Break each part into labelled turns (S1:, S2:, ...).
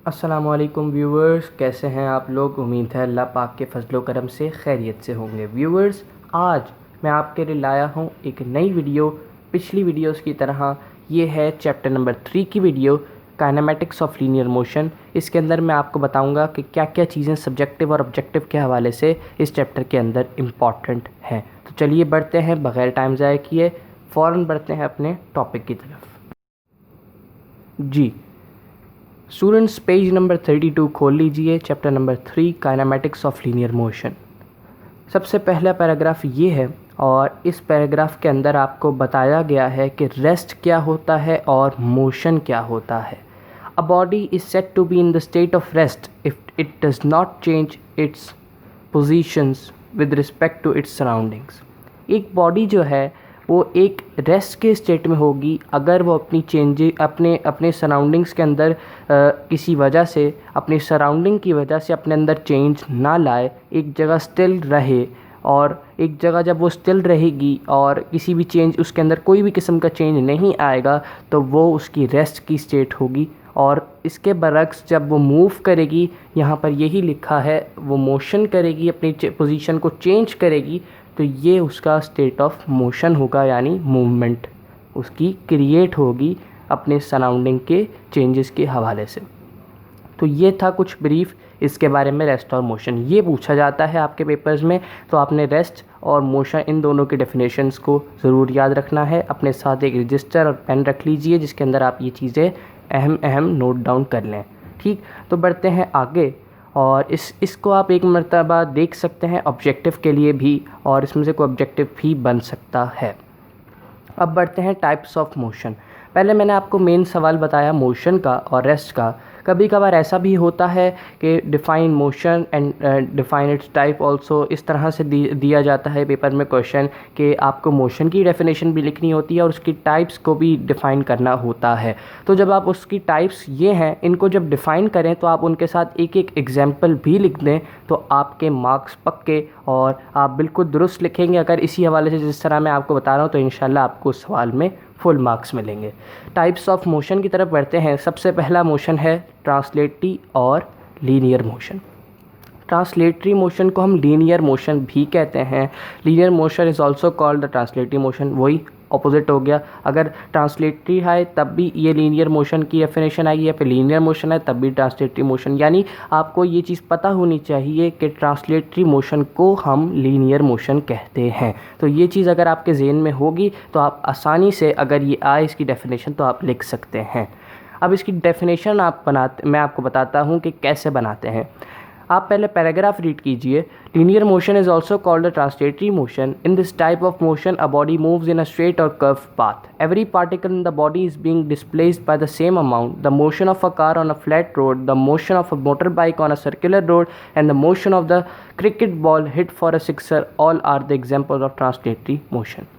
S1: अस्सलामुअलैकुम व्यूवर्स, कैसे हैं आप लोग। उम्मीद है अल्लाह पाक के फजलो करम से खैरियत से होंगे। व्यूवर्स, आज मैं आपके लिए लाया हूं एक नई वीडियो। पिछली वीडियोस की तरह ये है चैप्टर नंबर 3 की video, kinematics of linear motion. इसके अंदर मैं आपको बताऊंगा कि क्या क्या चीज़ें सब्जेक्टिव और ऑब्जेक्टिव के हवाले से इस चैप्टर के अंदर इम्पॉर्टेंट हैं। तो चलिए बढ़ते हैं, बग़ैर टाइम ज़ाया किए फ़ौरन बढ़ते हैं अपने टॉपिक की तरफ। जी स्टूडेंट्स, पेज नंबर 32 खोल लीजिए, chapter number 3 kinematics of linear motion. सबसे पहला पैराग्राफ ये है और इस पैराग्राफ के अंदर आपको बताया गया है कि रेस्ट क्या होता है और मोशन क्या होता है। A body is set to be in the state of rest if it does not change its positions with respect to its surroundings. एक बॉडी जो है वो एक रेस्ट के स्टेट में होगी अगर वो अपनी चेंज अपने सराउंडिंग्स के अंदर किसी वजह से, अपनी सराउंडिंग की वजह से अपने अंदर चेंज ना लाए, एक जगह स्टिल रहे। और एक जगह जब वो स्टिल रहेगी और किसी भी चेंज, उसके अंदर कोई भी किस्म का चेंज नहीं आएगा, तो वो उसकी रेस्ट की स्टेट होगी। और इसके बरक्स जब वो मूव करेगी, यहाँ पर यही लिखा है, वो मोशन करेगी, अपनी पोजीशन को चेंज करेगी, तो ये उसका स्टेट ऑफ मोशन होगा, यानी मूवमेंट उसकी क्रिएट होगी अपने सराउंडिंग के चेंजेस के हवाले से। तो ये था कुछ ब्रीफ इसके बारे में, रेस्ट और मोशन। ये पूछा जाता है आपके पेपर्स में, तो आपने रेस्ट और मोशन इन दोनों के डेफिनेशंस को ज़रूर याद रखना है। अपने साथ एक रजिस्टर और पेन रख लीजिए जिसके अंदर आप ये चीज़ें अहम नोट डाउन कर लें। ठीक, तो बढ़ते हैं आगे। और इसको आप एक मरतबा देख सकते हैं ऑब्जेक्टिव के लिए भी, और इसमें से कोई ऑब्जेक्टिव भी बन सकता है। अब बढ़ते हैं टाइप्स ऑफ मोशन। पहले मैंने आपको मेन सवाल बताया मोशन का और रेस्ट का। कभी कभार ऐसा भी होता है कि define motion and define it's type also, इस तरह से दिया जाता है पेपर में क्वेश्चन कि आपको मोशन की डेफिनेशन भी लिखनी होती है और उसकी टाइप्स को भी डिफ़ाइन करना होता है। तो जब आप उसकी टाइप्स ये हैं, इनको जब डिफ़ाइन करें तो आप उनके साथ एक एक एग्जाम्पल भी लिख दें, तो आपके मार्क्स पक्के और आप बिल्कुल दुरुस्त लिखेंगे। अगर इसी हवाले से जिस तरह मैं आपको बता रहा हूँ, तो इंशाल्लाह आपको उस सवाल में फुल मार्क्स मिलेंगे। टाइप्स ऑफ मोशन की तरफ बढ़ते हैं। सबसे पहला मोशन है ट्रांसलेटरी और लीनियर मोशन। ट्रांसलेटरी मोशन को हम लीनियर मोशन भी कहते हैं। Linear motion is also called the translatory motion. वही ऑपोजिट हो गया, अगर ट्रांसलेटरी है तब भी ये लीनियर मोशन की डेफिनेशन आई है, फिर लीनियर मोशन है तब भी ट्रांसलेटरी मोशन। यानी आपको ये चीज़ पता होनी चाहिए कि ट्रांसलेटरी मोशन को हम लीनियर मोशन कहते हैं। तो ये चीज़ अगर आपके ज़हन में होगी तो आप आसानी से, अगर ये आए इसकी डेफिनेशन, तो आप लिख सकते हैं। अब इसकी डेफिनेशन मैं आपको बताता हूँ कि कैसे बनाते हैं। आप पहले पैराग्राफ रीड कीजिए। Linear motion is also called a translatory motion. In this type of motion a body moves in a straight or curve path. Every particle in the body is being displaced by the same amount. The motion of a car on a flat road, the motion of a motorbike on a circular road, and the motion of the cricket ball hit for a sixer all are the examples of translatory motion.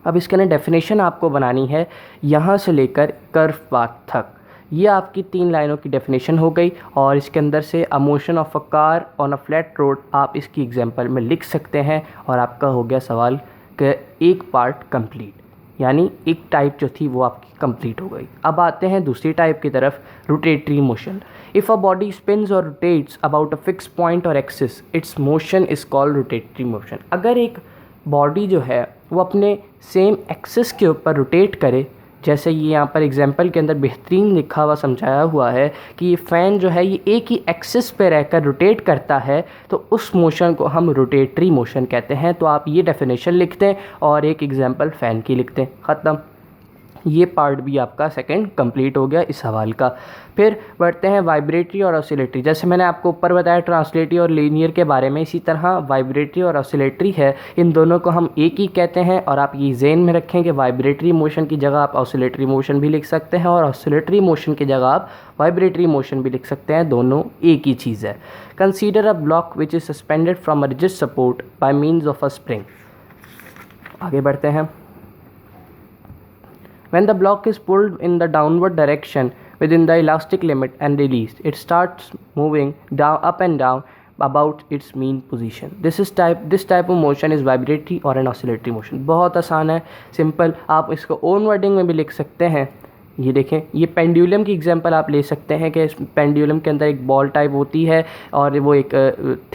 S1: अब इसके अंदर definition आपको बनानी है यहाँ से लेकर curve path तक। ये आपकी 3 लाइनों की डेफिनेशन हो गई, और इसके अंदर से a motion of a car on a flat road आप इसकी एग्जांपल में लिख सकते हैं, और आपका हो गया सवाल के एक पार्ट कंप्लीट, यानी एक टाइप जो थी वो आपकी कंप्लीट हो गई। अब आते हैं दूसरी टाइप की तरफ, rotatory motion. If a body spins or rotates about a fix point or axis, its motion is called rotatory motion. अगर एक बॉडी जो है वो अपने सेम एक्सिस के ऊपर रोटेट करे, जैसे ये यहाँ पर एग्जांपल के अंदर बेहतरीन लिखा हुआ समझाया हुआ है कि ये फ़ैन जो है ये एक ही एक्सिस पे रहकर रोटेट करता है, तो उस मोशन को हम रोटेटरी मोशन कहते हैं। तो आप ये डेफिनेशन लिखते हैं और एक एग्जांपल फ़ैन की लिखते हैं, ख़त्म। ये पार्ट भी आपका सेकंड कंप्लीट हो गया इस सवाल का। फिर बढ़ते हैं वाइब्रेटरी और ऑसिलेटरी। जैसे मैंने आपको ऊपर बताया ट्रांसलेटरी और लीनियर के बारे में, इसी तरह वाइब्रेटरी और ऑसिलेटरी है, इन दोनों को हम एक ही कहते हैं। और आप ये ज़हन में रखें कि वाइब्रेटरी मोशन की जगह आप ऑसिलेटरी मोशन भी लिख सकते हैं, और ऑसिलेटरी मोशन की जगह आप वाइब्रेटरी मोशन भी लिख सकते हैं, दोनों एक ही चीज़ है। Consider a block which is suspended from a rigid support bye means of a spring. आगे बढ़ते हैं। When the block is pulled in the downward direction within the elastic limit and released, it starts moving up and down about its mean position. This type of motion is vibratory or an oscillatory motion. बहुत आसान है, simple. आप इसको own wording में भी लिख सकते हैं ये देखें, ये पेंडुलम की एग्जांपल आप ले सकते हैं कि पेंडुलम के अंदर एक बॉल टाइप होती है और वो एक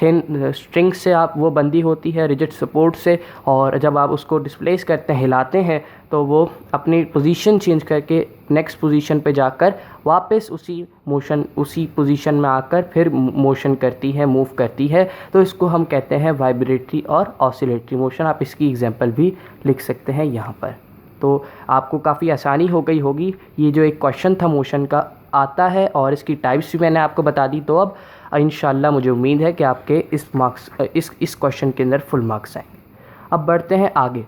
S1: थिन स्ट्रिंग से आप वो बंधी होती है रिजिड सपोर्ट से, और जब आप उसको डिस्प्लेस करते हैं, हिलाते हैं, तो वो अपनी पोजीशन चेंज करके नेक्स्ट पोजीशन पे जाकर वापस उसी पोजीशन में आकर फिर मोशन करती है, मूव करती है। तो इसको हम कहते हैं वाइब्रेटरी और ऑसिलेटरी मोशन। आप इसकी एग्जांपल भी लिख सकते हैं यहाँ पर। तो आपको काफ़ी आसानी हो गई होगी। ये जो एक क्वेश्चन था मोशन का आता है और इसकी टाइप्स भी मैंने आपको बता दी। तो अब इंशाल्लाह मुझे उम्मीद है कि आपके इस क्वेश्चन के अंदर फुल मार्क्स आएंगे। अब बढ़ते हैं आगे।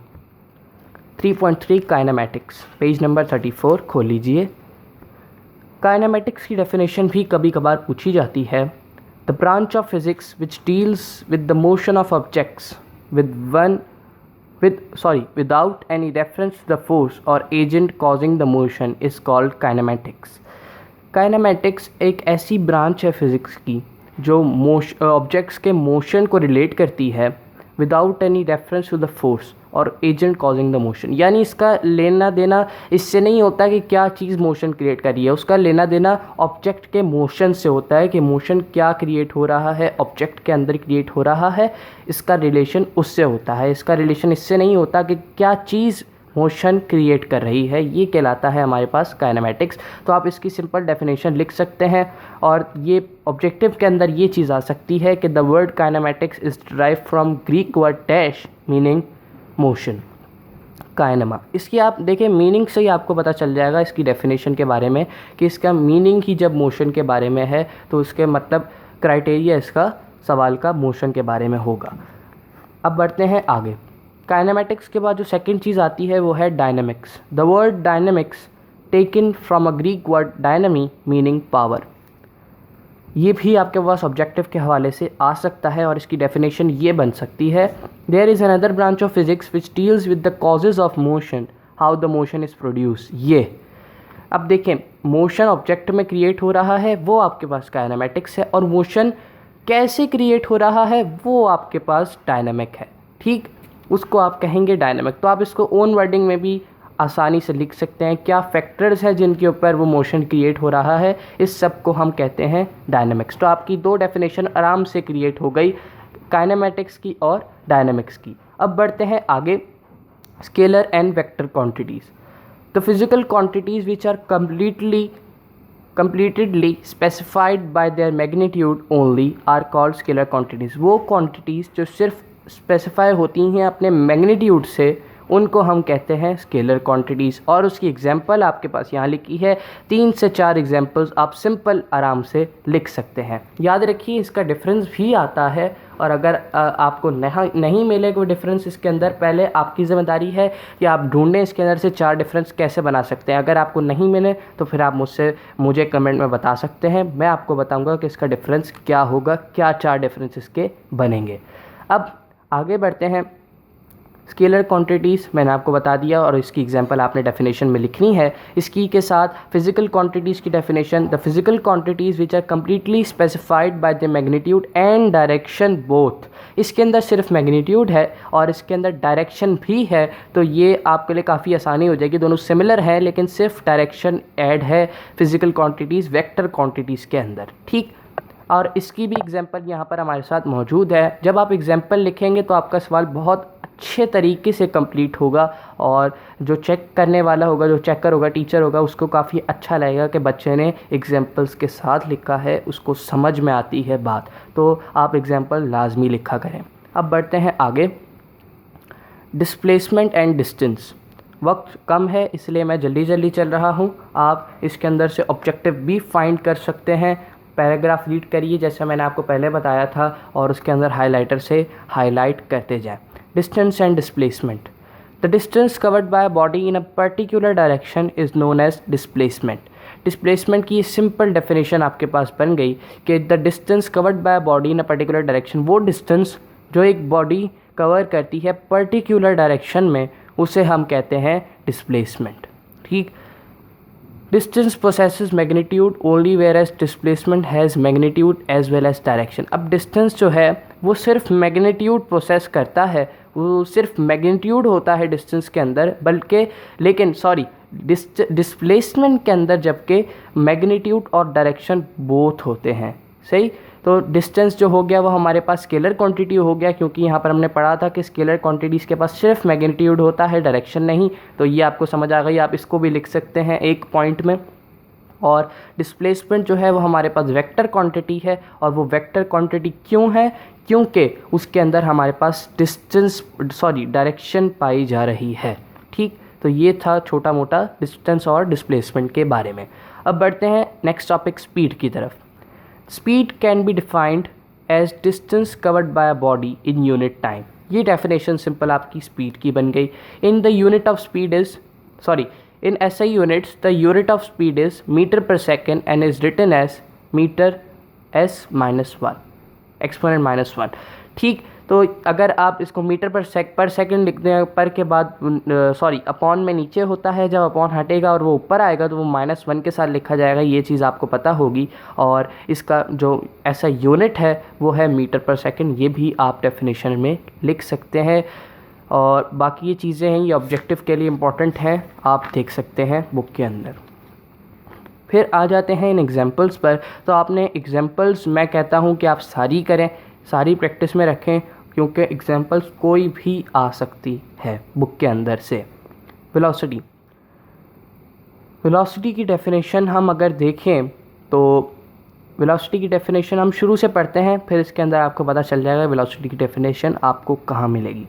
S1: 3.3 काइनेमैटिक्स, पेज नंबर 34 खोल लीजिए। काइनेमैटिक्स की डेफिनेशन भी कभी कभार पूछी जाती है। The branch of physics which deals with the motion of objects without any reference to the force or agent causing the motion is called kinematics. Kinematics एक ऐसी ब्रांच है फिज़िक्स की जो ऑब्जेक्ट्स के मोशन को रिलेट करती है without any reference to the force और एजेंट कॉजिंग द मोशन। यानी इसका लेना देना इससे नहीं होता कि क्या चीज़ मोशन क्रिएट कर रही है, उसका लेना देना ऑब्जेक्ट के मोशन से होता है कि मोशन क्या क्रिएट हो रहा है, ऑब्जेक्ट के अंदर क्रिएट हो रहा है, इसका रिलेशन उससे होता है। इसका रिलेशन इससे नहीं होता कि क्या चीज़ मोशन क्रिएट कर रही है। ये कहलाता है हमारे पास काइनेमैटिक्स। तो आप इसकी सिंपल डेफिनेशन लिख सकते हैं और ये ऑब्जेक्टिव के अंदर ये चीज़ आ सकती है कि the word kinematics is derive from Greek word dash meaning motion, kinema. इसकी आप देखें मीनिंग से ही आपको पता चल जाएगा इसकी डेफिनेशन के बारे में कि इसका मीनिंग ही जब मोशन के बारे में है तो उसके मतलब क्राइटेरिया इसका सवाल का मोशन के बारे में होगा। अब बढ़ते हैं आगे। काइनेमैटिक्स के बाद जो सेकंड चीज़ आती है वो है dynamics. The word dynamics taken from a Greek word dynami meaning power. ये भी आपके पास ऑब्जेक्टिव के हवाले से आ सकता है और इसकी डेफिनेशन ये बन सकती है, there is another branch of physics which deals with the causes of motion, how the motion is produce. ये अब देखें, मोशन ऑब्जेक्ट में क्रिएट हो रहा है वो आपके पास काइनेमैटिक्स है, और मोशन कैसे क्रिएट हो रहा है वो आपके पास डायनामिक है। ठीक, उसको आप कहेंगे डायनामिक। तो आप इसको ओन वर्डिंग में भी आसानी से लिख सकते हैं, क्या फैक्टर्स हैं जिनके ऊपर वो मोशन क्रिएट हो रहा है, इस सब को हम कहते हैं डायनामिक्स। तो आपकी दो डेफिनेशन आराम से क्रिएट हो गई, काइनेमैटिक्स की और डायनामिक्स की। अब बढ़ते हैं आगे। Scalar and vector quantities. The physical quantities which are completely specified by their magnitude only are called scalar quantities। वो क्वांटिटीज़ जो सिर्फ स्पेसिफाई होती हैं अपने मैग्नीट्यूड से, उनको हम कहते हैं स्केलर क्वांटिटीज़। और उसकी एग्जांपल आपके पास यहाँ लिखी है, 3 से 4 एग्जांपल्स आप सिंपल आराम से लिख सकते हैं। याद रखिए इसका डिफरेंस भी आता है, और अगर आपको नहीं मिले कोई डिफरेंस इसके अंदर, पहले आपकी ज़िम्मेदारी है कि आप ढूंढें इसके अंदर से 4 डिफरेंस कैसे बना सकते हैं। अगर आपको नहीं मिले तो फिर आप मुझे कमेंट में बता सकते हैं, मैं आपको बताऊँगा कि इसका डिफरेंस क्या होगा, क्या 4 डिफरेंस इसके बनेंगे। अब आगे बढ़ते हैं। स्केलर क्वांटिटीज़ मैंने आपको बता दिया और इसकी एग्जांपल आपने डेफिनेशन में लिखनी है। इसकी के साथ फिजिकल क्वांटिटीज़ की definition, the physical quantities which are completely specified by the magnitude and direction both. इसके अंदर सिर्फ मैग्नीट्यूड है और इसके अंदर डायरेक्शन भी है, तो ये आपके लिए काफ़ी आसानी हो जाएगी। दोनों सिमिलर हैं लेकिन सिर्फ डायरेक्शन ऐड है फिजिकल क्वांटिटीज़ वेक्टर क्वांटिटीज़ के अंदर। ठीक, और इसकी भी एग्जांपल यहाँ पर हमारे साथ मौजूद है। जब आप एग्जांपल लिखेंगे तो आपका सवाल बहुत अच्छे तरीके से कंप्लीट होगा, और जो चेक करने वाला होगा, जो चेकर होगा, टीचर होगा, उसको काफ़ी अच्छा लगेगा कि बच्चे ने एग्जांपल्स के साथ लिखा है, उसको समझ में आती है बात। तो आप एग्जांपल लाजमी लिखा करें। अब बढ़ते हैं आगे। Displacement and distance. वक्त कम है इसलिए मैं जल्दी चल रहा हूँ। आप इसके अंदर से ऑब्जेक्टिव भी फाइंड कर सकते हैं। पैराग्राफ रीड करिए जैसे मैंने आपको पहले बताया था, और उसके अंदर हाइलाइटर से हाईलाइट करते जाएं। Distance and displacement. The distance covered by a body in a particular direction is known as displacement. Displacement की सिंपल डेफिनेशन आपके पास बन गई कि the distance covered by a body in a particular direction, वो distance जो एक body cover करती है पर्टिकुलर डायरेक्शन में, उसे हम कहते हैं डिस्प्लेसमेंट। ठीक, distance possesses magnitude only whereas displacement has magnitude as well as direction. अब डिस्टेंस जो है वो सिर्फ मैग्नीट्यूड प्रोसेस करता है वो सिर्फ मैग्नीट्यूड होता है डिस्टेंस के अंदर, बल्कि लेकिन डिस्प्लेसमेंट के अंदर जबकि मैग्नीट्यूड और डायरेक्शन बोथ होते हैं। सही, तो डिस्टेंस जो हो गया वो हमारे पास स्केलर क्वांटिटी हो गया, क्योंकि यहाँ पर हमने पढ़ा था कि स्केलर क्वांटिटीज़ के पास सिर्फ मैग्नीट्यूड होता है, डायरेक्शन नहीं। तो ये आपको समझ आ गई, आप इसको भी लिख सकते हैं एक पॉइंट में। और डिस्प्लेसमेंट जो है वो हमारे पास वेक्टर क्वांटिटी है, और वो वेक्टर क्वांटिटी क्यों है? क्योंकि उसके अंदर हमारे पास डायरेक्शन पाई जा रही है। ठीक, तो ये था छोटा मोटा डिस्टेंस और डिस्प्लेसमेंट के बारे में। अब बढ़ते हैं नेक्स्ट टॉपिक, स्पीड की तरफ। Speed can be defined as distance covered by a body in unit time. ये डेफिनेशन सिंपल आपकी स्पीड की बन गई। In the unit of speed is in SI units, the unit of speed is meter per second and is written as meter s minus 1 exponent minus 1। ठीक, तो अगर आप इसको मीटर पर सेकंड लिखते हैं, पर के बाद अपॉन में नीचे होता है, जब अपॉन हटेगा और वो ऊपर आएगा तो वो -1 के साथ लिखा जाएगा। ये चीज़ आपको पता होगी। और इसका जो ऐसा यूनिट है वो है मीटर पर सेकंड, ये भी आप डेफिनेशन में लिख सकते हैं। और बाकी ये चीज़ें हैं, ये ऑब्जेक्टिव के लिए इम्पॉर्टेंट हैं, आप देख सकते हैं बुक के अंदर। फिर आ जाते हैं इन एग्जांपल्स पर। तो आपने एग्जांपल्स, मैं कहता हूँ कि आप सारी करें, सारी प्रैक्टिस में रखें, क्योंकि एग्जांपल्स कोई भी आ सकती है बुक के अंदर से। वेलोसिटी की डेफिनेशन हम अगर देखें तो वेलोसिटी की डेफिनेशन हम शुरू से पढ़ते हैं, फिर इसके अंदर आपको पता चल जाएगा वेलोसिटी की डेफिनेशन आपको कहाँ मिलेगी।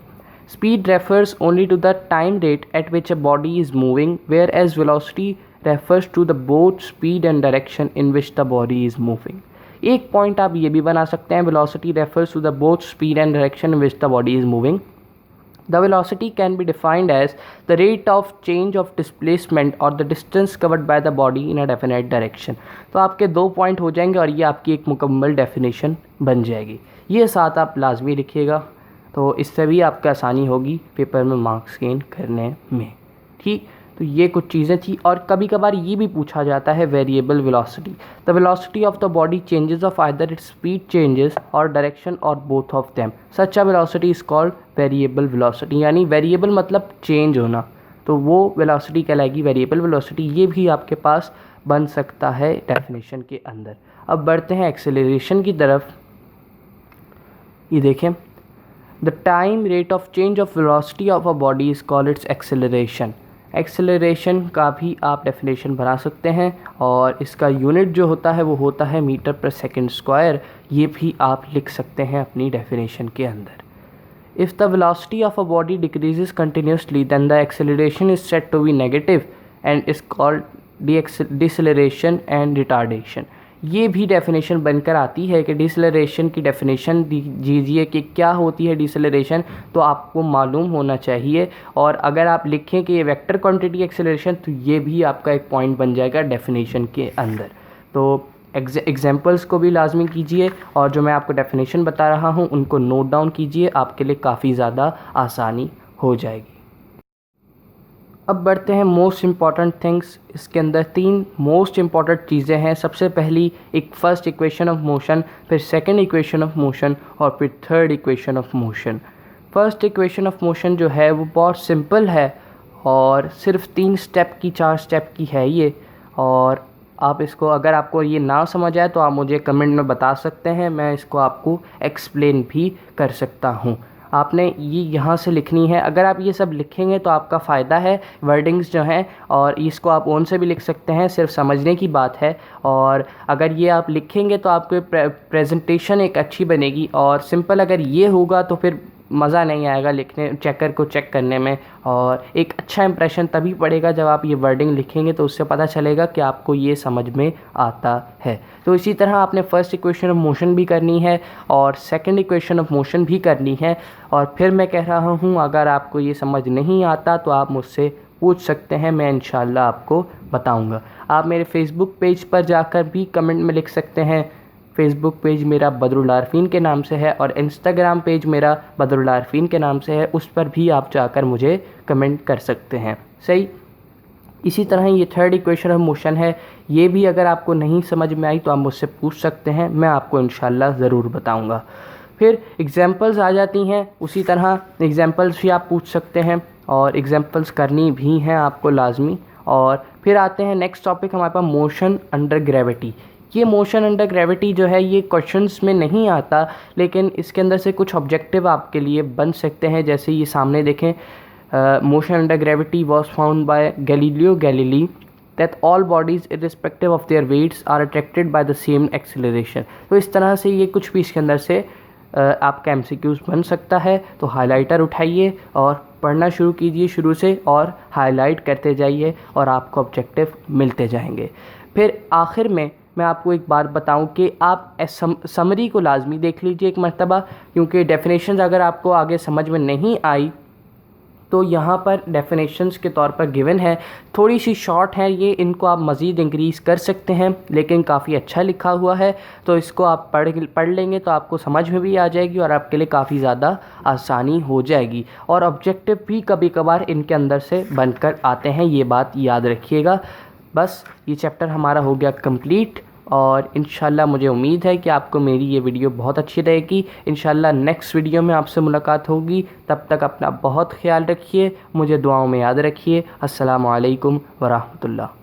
S1: Speed refers only to the time rate at which a body is moving, whereas velocity refers to the both speed and direction in which the body is moving। एक पॉइंट आप ये भी बना सकते हैं, velocity refers to the both speed and direction in which the body is moving। The velocity can be defined as the rate of change of displacement or the distance covered by the body in a definite direction। तो आपके 2 point हो जाएंगे और ये आपकी एक मुकम्मल definition बन जाएगी। ये साथ आप लाजमी लिखिएगा, तो इससे भी आपको आसानी होगी पेपर में मार्क्स गेन करने में। ठीक, तो ये कुछ चीज़ें थी। और कभी कभार ये भी पूछा जाता है variable velocity. The velocity of the body changes of either its speed changes और डायरेक्शन और both of them, such a velocity is called variable velocity. यानी वेरिएबल मतलब चेंज होना, तो वो वेलोसिटी कहलाएगी वेरिएबल वेलोसिटी। ये भी आपके पास बन सकता है डेफिनेशन के अंदर। अब बढ़ते हैं एक्सेलरेशन की तरफ। ये देखें, The time rate of change of velocity of a body is called its acceleration। Acceleration का भी आप डेफिनेशन बना सकते हैं, और इसका यूनिट जो होता है वो होता है मीटर पर सेकंड स्क्वायर। ये भी आप लिख सकते हैं अपनी डेफिनेशन के अंदर। If the velocity of a body decreases continuously, then the acceleration is said to be negative and is called deceleration and retardation। ये भी डेफिनेशन बनकर आती है कि डिसलेरेशन की डेफिनेशन दीजिए कि क्या होती है डिसलेरेशन, तो आपको मालूम होना चाहिए। और अगर आप लिखें कि ये वेक्टर क्वांटिटी एक्सेलरेशन, तो ये भी आपका एक पॉइंट बन जाएगा डेफिनेशन के अंदर। तो एग्जांपल्स को भी लाजमी कीजिए, और जो मैं आपको डेफिनेशन बता रहा हूँ उनको नोट डाउन कीजिए, आपके लिए काफ़ी ज़्यादा आसानी हो जाएगी। अब बढ़ते हैं मोस्ट इम्पॉर्टेंट थिंग्स। इसके अंदर 3 मोस्ट इम्पॉर्टेंट चीज़ें हैं। सबसे पहली एक फर्स्ट इक्वेशन ऑफ मोशन, फिर सेकंड इक्वेशन ऑफ मोशन, और फिर third equation of motion. First equation of motion जो है वो बहुत सिंपल है, और सिर्फ 3 स्टेप की 4 स्टेप की है ये। और आप इसको, अगर आपको ये ना समझ आए तो आप मुझे कमेंट में बता सकते हैं, मैं इसको आपको एक्सप्लेन भी कर सकता हूँ। आपने ये यहाँ से लिखनी है। अगर आप ये सब लिखेंगे तो आपका फ़ायदा है। वर्डिंग्स जो हैं, और इसको आप ओन से भी लिख सकते हैं, सिर्फ समझने की बात है। और अगर ये आप लिखेंगे तो आपको प्रेजेंटेशन एक अच्छी बनेगी। और सिंपल अगर ये होगा तो फिर मज़ा नहीं आएगा लिखने, चेकर को चेक करने में। और एक अच्छा इंप्रेशन तभी पड़ेगा जब आप ये वर्डिंग लिखेंगे, तो उससे पता चलेगा कि आपको ये समझ में आता है। तो इसी तरह आपने फर्स्ट इक्वेशन ऑफ मोशन भी करनी है और सेकंड इक्वेशन ऑफ मोशन भी करनी है। और फिर मैं कह रहा हूँ, अगर आपको ये समझ नहीं आता तो आप मुझसे पूछ सकते हैं, मैं इंशाल्लाह आपको बताऊँगा। आप मेरे फेसबुक पेज पर जाकर भी कमेंट में लिख सकते हैं। फेसबुक पेज मेरा बदरुल आरफीन के नाम से है, और इंस्टाग्राम पेज मेरा बदरुल आरफीन के नाम से है, उस पर भी आप जाकर मुझे कमेंट कर सकते हैं। सही, इसी तरह ये थर्ड इक्वेशन ऑफ मोशन है, ये भी अगर आपको नहीं समझ में आई तो आप मुझसे पूछ सकते हैं, मैं आपको इंशाल्लाह ज़रूर बताऊंगा। फिर एग्जांपल्स आ जाती हैं, उसी तरह एग्जांपल्स भी आप पूछ सकते हैं और एग्जांपल्स करनी भी हैं आपको लाजमी। और फिर आते हैं नेक्स्ट टॉपिक हमारे पास, मोशन अंडर ग्रेविटी। ये मोशन अंडर ग्रेविटी जो है ये क्वेश्चंस में नहीं आता, लेकिन इसके अंदर से कुछ ऑब्जेक्टिव आपके लिए बन सकते हैं। जैसे ये सामने देखें, motion under gravity was found by Galileo Galilei that all bodies irrespective of their weights are attracted by the same acceleration। तो इस तरह से ये कुछ भी इसके अंदर से आपका MCQs बन सकता है। तो हाइलाइटर उठाइए और पढ़ना शुरू कीजिए शुरू से और हाईलाइट करते जाइए और आपको ऑब्जेक्टिव मिलते जाएंगे। फिर आखिर में मैं आपको एक बात बताऊं कि आप समरी को लाजमी देख लीजिए एक मरतबा, क्योंकि डेफिनेशंस अगर आपको आगे समझ में नहीं आई तो यहाँ पर डेफिनेशंस के तौर पर गिवन है, थोड़ी सी शॉर्ट है ये, इनको आप मज़ीद इंक्रीज़ कर सकते हैं, लेकिन काफ़ी अच्छा लिखा हुआ है। तो इसको आप पढ़ लेंगे तो आपको समझ में भी आ जाएगी और आपके लिए काफ़ी ज़्यादा आसानी हो जाएगी। और ऑब्जेक्टिव भी कभी कभार इनके अंदर से बनकर आते हैं, ये बात याद रखिएगा। बस ये चैप्टर हमारा हो गया कंप्लीट और इंशाल्लाह मुझे उम्मीद है कि आपको मेरी ये वीडियो बहुत अच्छी रहेगी। इंशाल्लाह नेक्स्ट वीडियो में आपसे मुलाकात होगी। तब तक अपना बहुत ख्याल रखिए, मुझे दुआओं में याद रखिए। अस्सलामु अलैकुम वरहमतुल्लाह।